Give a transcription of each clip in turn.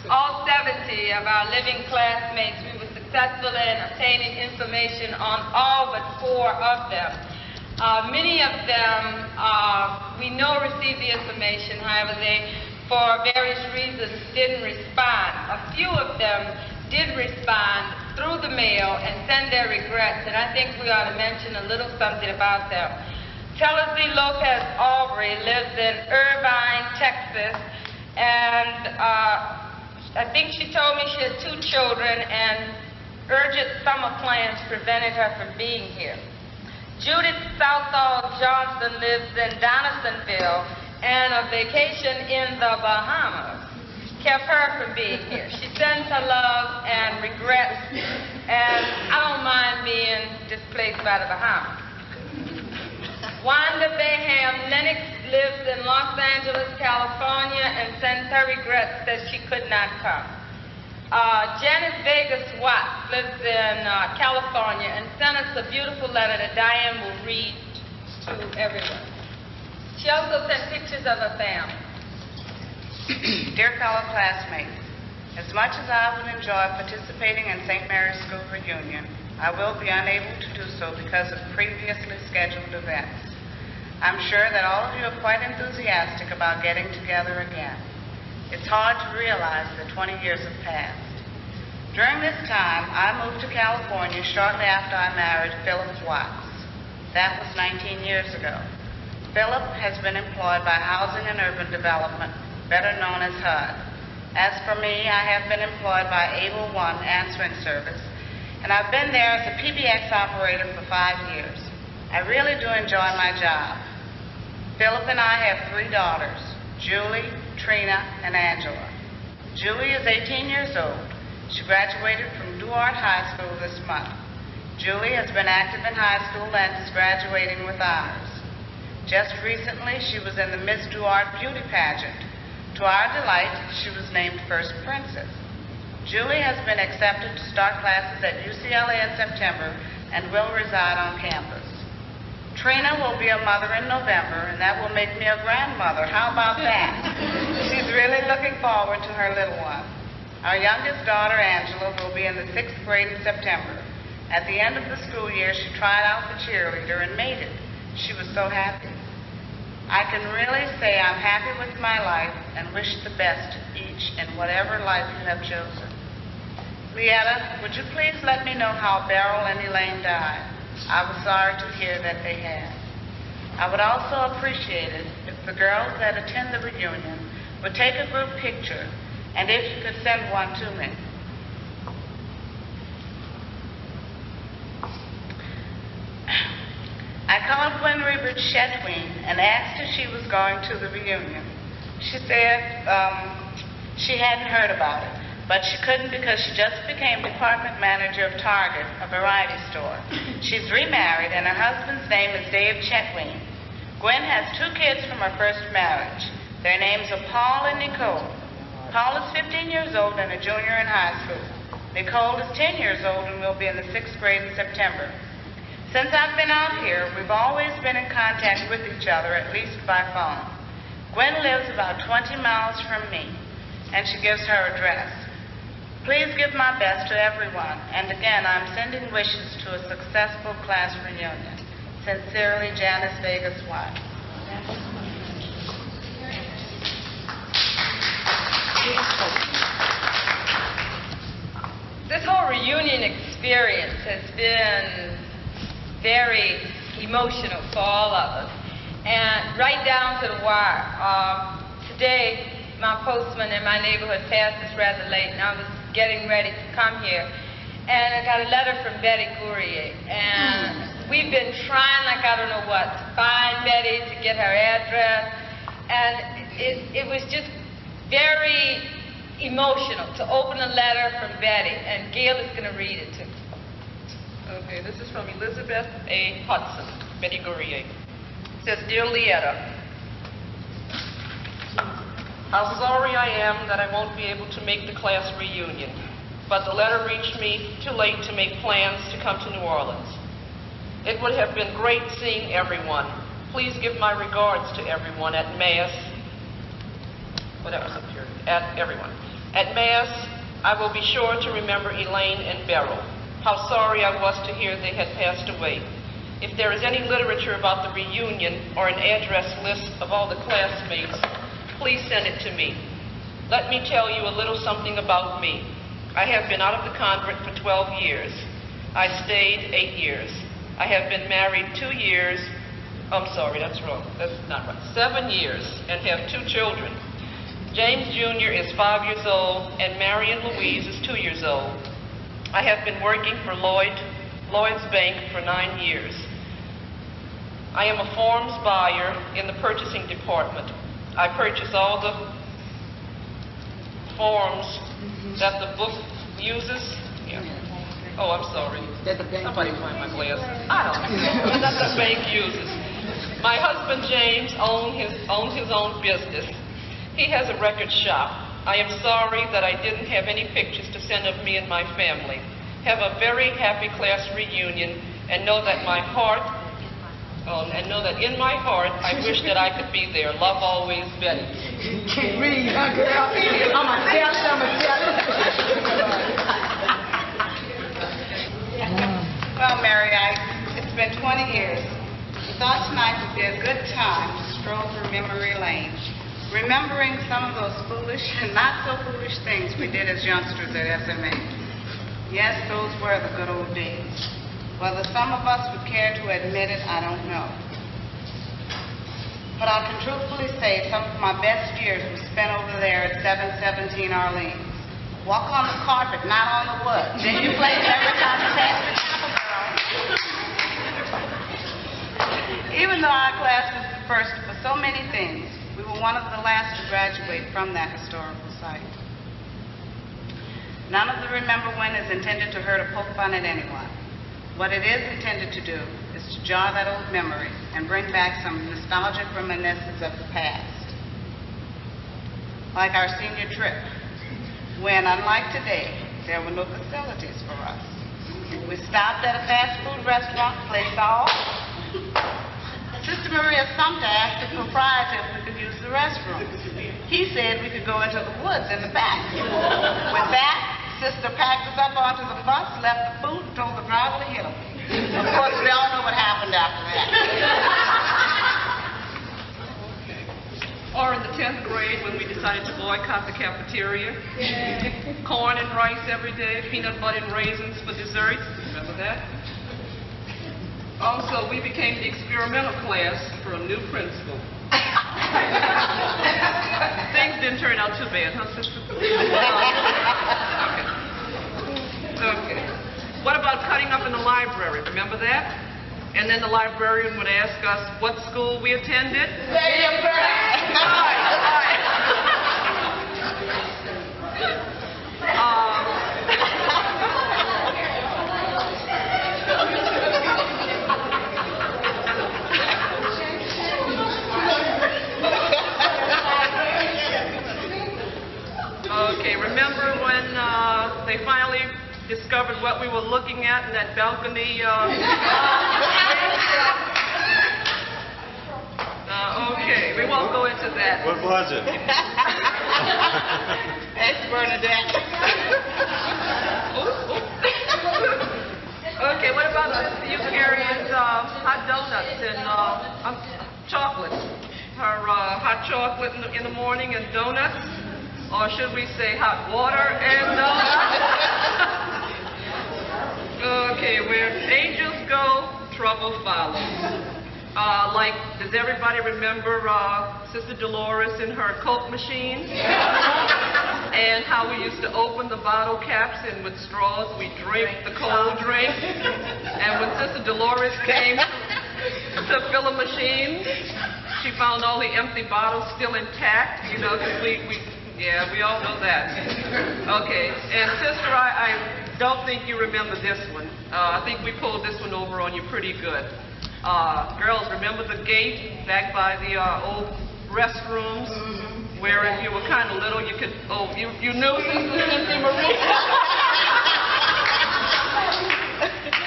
all 70 of our living classmates, we were successful in obtaining information on all but 4 of them. Many of them we know received the information, however, they, for various reasons, didn't respond. A few of them did respond through the mail and send their regrets, and I think we ought to mention a little something about them. Telesy Lopez Aubrey lives in Irvine, Texas, and I think she told me she had 2 children, and urgent summer plans prevented her from being here. Judith Southall Johnson lives in Donaldsonville, and a vacation in the Bahamas kept her from being here. She sends her love and regrets, and I don't mind being displaced by the Bahamas. Wanda Bayham Lennox lives in Los Angeles, California, and sends her regrets that she could not come. Janice Vegas Watts lives in California and sent us a beautiful letter that Diane will read to everyone. She also sent pictures of her family. Dear fellow classmates, as much as I would enjoy participating in St. Mary's School reunion, I will be unable to do so because of previously scheduled events. I'm sure that all of you are quite enthusiastic about getting together again. It's hard to realize that 20 years have passed. During this time, I moved to California shortly after I married Philip Watts. That was 19 years ago. Philip has been employed by Housing and Urban Development, better known as HUD. As for me, I have been employed by Able One Answering Service, and I've been there as a PBX operator for 5 years. I really do enjoy my job. Philip and I have 3 daughters, Julie, Trina, and Angela. Julie is 18 years old. She graduated from Duarte High School this month. Julie has been active in high school and is graduating with honors. Just recently, she was in the Miss Duarte Beauty Pageant. To our delight, she was named First Princess. Julie has been accepted to start classes at UCLA in September and will reside on campus. Trina will be a mother in November, and that will make me a grandmother. How about that? She's really looking forward to her little one. Our youngest daughter, Angela, will be in the 6th grade in September. At the end of the school year, she tried out for cheerleader and made it. She was so happy. I can really say I'm happy with my life and wish the best to each in whatever life you have chosen. Leetta, would you please let me know how Beryl and Elaine died? I was sorry to hear that they had. I would also appreciate it if the girls that attend the reunion would take a group picture, and if you could send one to me. I called Gwen Reber Chetwin and asked if she was going to the reunion. She said she hadn't heard about it, but she couldn't because she just became department manager of Target, a variety store. She's remarried, and her husband's name is Dave Chetwin. Gwen has 2 kids from her first marriage. Their names are Paul and Nicole. Paul is 15 years old and a junior in high school. Nicole is 10 years old and will be in the 6th grade in September. Since I've been out here, we've always been in contact with each other, at least by phone. Gwen lives about 20 miles from me, and she gives her address. Please give my best to everyone, and again, I'm sending wishes to a successful class reunion. Sincerely, Janice Vegas Watts. This whole reunion experience has been very emotional for all of us, and right down to the wire. Today, my postman in my neighborhood passed us rather late, and I was getting ready to come here, and I got a letter from Betty Gourier, and we've been trying like I don't know what to find Betty, to get her address, and it was just very emotional to open a letter from Betty, and Gail is going to read it to us. Okay, this is from Elizabeth A. Hudson, Betty Gourier. It says, Dear Leetta, how sorry I am that I won't be able to make the class reunion, but the letter reached me too late to make plans to come to New Orleans. It would have been great seeing everyone. Please give my regards to everyone at Mass well, that was a period, at everyone. At Mass, I will be sure to remember Elaine and Beryl. How sorry I was to hear they had passed away. If there is any literature about the reunion or an address list of all the classmates, please send it to me. Let me tell you a little something about me. I have been out of the convent for 12 years. I stayed 8 years. I have been married 2 years. I'm sorry, that's wrong. That's not right. 7 years and have 2 children. James Jr. is 5 years old and Marion Louise is 2 years old. I have been working for Lloyd's Bank for 9 years. I am a forms buyer in the purchasing department. I purchase all the forms that the book uses. Yeah. Oh, I'm sorry. Somebody find my glasses. I don't know. That the bank uses. My husband James owns his own business. He has a record shop. I am sorry that I didn't have any pictures to send of me and my family. Have a very happy class reunion and know that in my heart I wish that I could be there. Love always, Betty. Can't read, huh, girl? I'm a tell. Well, Mary, it's been 20 years. We thought tonight would be a good time to stroll through memory lane, remembering some of those foolish and not so foolish things we did as youngsters at SMA. Yes, those were the good old days. Whether some of us would care to admit it, I don't know. But I can truthfully say some of my best years were spent over there at 717 Arlene. Walk on the carpet, not on the wood. Then you play every time you pass the chapel girl. Even though our class was the first for so many things, we were one of the last to graduate from that historical site. None of the Remember When is intended to hurt or poke fun at anyone. What it is intended to do is to jar that old memory and bring back some nostalgic reminiscences of the past. Like our senior trip, when, unlike today, there were no facilities for us. We stopped at a fast food restaurant to play golf. Sister Maria Sumter asked the proprietor if we could use the restroom. He said we could go into the woods in the back. With that, Sister packed us up onto the bus, left the food, and told the driver to hit him. Of course, we all know what happened after that. Or in the 10th grade when we decided to boycott the cafeteria. Corn and rice every day, peanut butter and raisins for dessert. Remember that? Also, we became the experimental class for a new principal. Things didn't turn out too bad, huh, sister? Okay. What about cutting up in the library? Remember that? And then the librarian would ask us what school we attended. Okay, remember when they finally discovered what we were looking at in that balcony? Okay, we won't go into that. What was it? That's Bernadette. Okay, what about you carrying hot donuts and chocolates? Her hot chocolate in the morning and donuts? Or should we say hot water and okay, where angels go, trouble follows. Does everybody remember Sister Dolores in her Coke machine? And how we used to open the bottle caps and with straws we drink the cold drink? And when Sister Dolores came to fill a machine, she found all the empty bottles still intact, because yeah, we all know that. Okay, and sister, I don't think you remember this one. I think we pulled this one over on you pretty good. Girls, remember the gate back by the old restrooms, where if you were kind of little, you could, you knew Sister Cynthia Marie?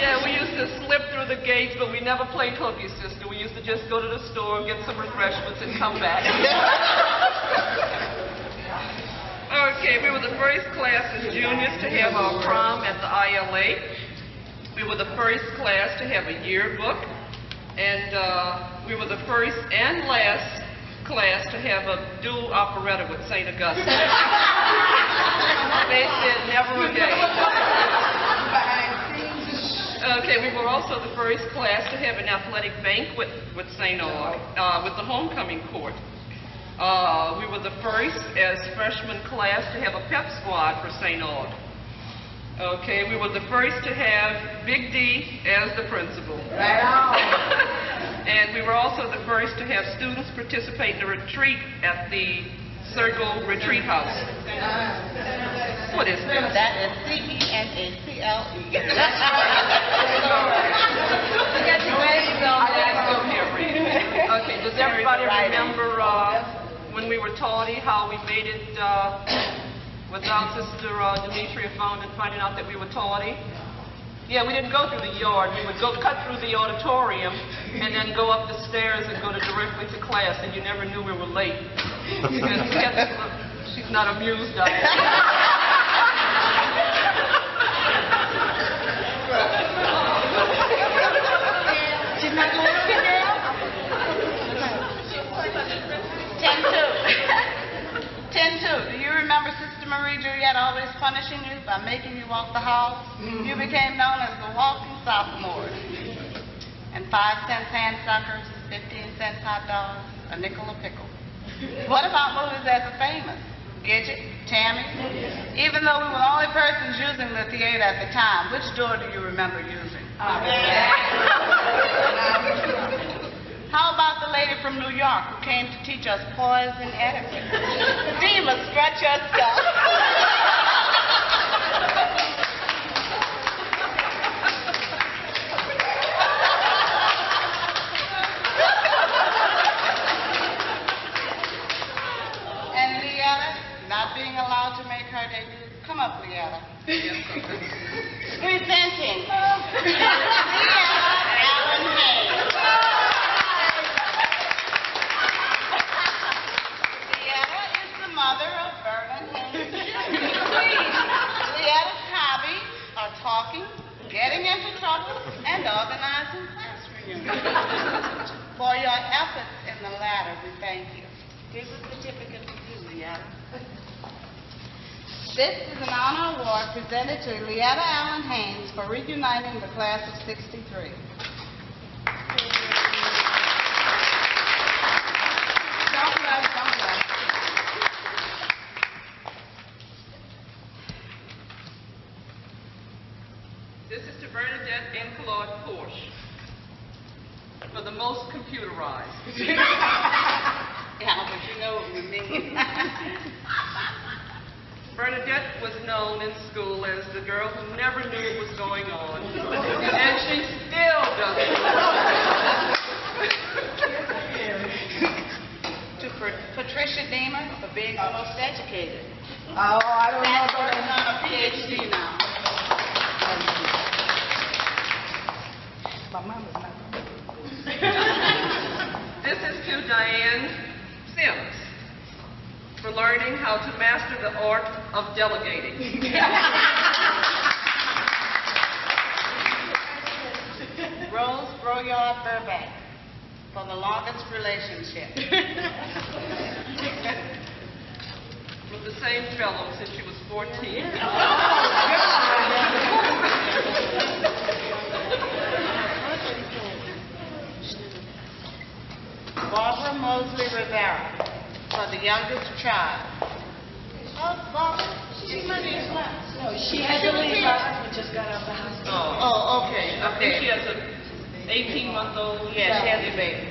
Yeah, we used to slip through the gates, but we never played hooky, sister. We used to just go to the store, get some refreshments, and come back. were the first class as juniors to have our prom at the ILA. We were the first class to have a yearbook. And we were the first and last class to have a dual operetta with St. Augustine. They said never again. Okay, we were also the first class to have an athletic banquet with St. Aug, with the homecoming court. We were the first as freshman class to have a pep squad for St. Aug. Okay, we were the first to have Big D as the principal. Right on. And we were also the first to have students participate in a retreat at the Circle Retreat House. What is this? That is CENACLE. Okay, does everybody remember when we were taughty how we made it without Sister Demetria finding out that we were taughty? Yeah, we didn't go through the yard. We would go cut through the auditorium and then go up the stairs and go directly to class, and you never knew we were late. Because we had this look, she's not amused of it. She's not going to sit down? 10-2. Do you remember Sister Marie Juliet always punishing you by making you walk the halls? You became known as the walking sophomores. And 5-cent hand suckers, 15-cent hot dogs, a nickel a pickle. What about movies that are famous? Gidget, Tammy? Even though we were the only persons using the theater at the time, which door do you remember using? How about the lady from New York who came to teach us poise and etiquette? Dima, stretch your stuff. And Leanna, not being allowed to make her debut. Come up, Leanna. Presenting. Leanna Allen Hayes. Mother of Vernon Hayes. Leetta's hobbies are talking, getting into trouble, and organizing class reunions. For your efforts in the latter, we thank you. Here's a certificate for you, Leetta. This is an honor award presented to Leetta Allen Hayes for reuniting the class of '63. Don't rush. This is to Bernadette and Claude Porsche for the most computerized. Yeah, but you know what we mean. Bernadette was known in school as the girl who never knew what was going on, and she still doesn't. To Patricia Deemer for being the most educated. Oh, I don't know That's about working on a PhD now. my mama's not. This is to Diane Sims for learning how to master the art of delegating. Rose Broyard Burbank for the longest relationship. With the same fellow since she was 14. Barbara Mosley Rivera for the youngest child. Oh, Barbara, she might be left. No, she had to leave. Her husband just got out of the hospital. Oh, okay. I think she has an 18-month-old. Yeah, she has a baby.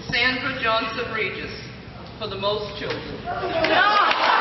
Sandra Johnson Regis for the most children. No!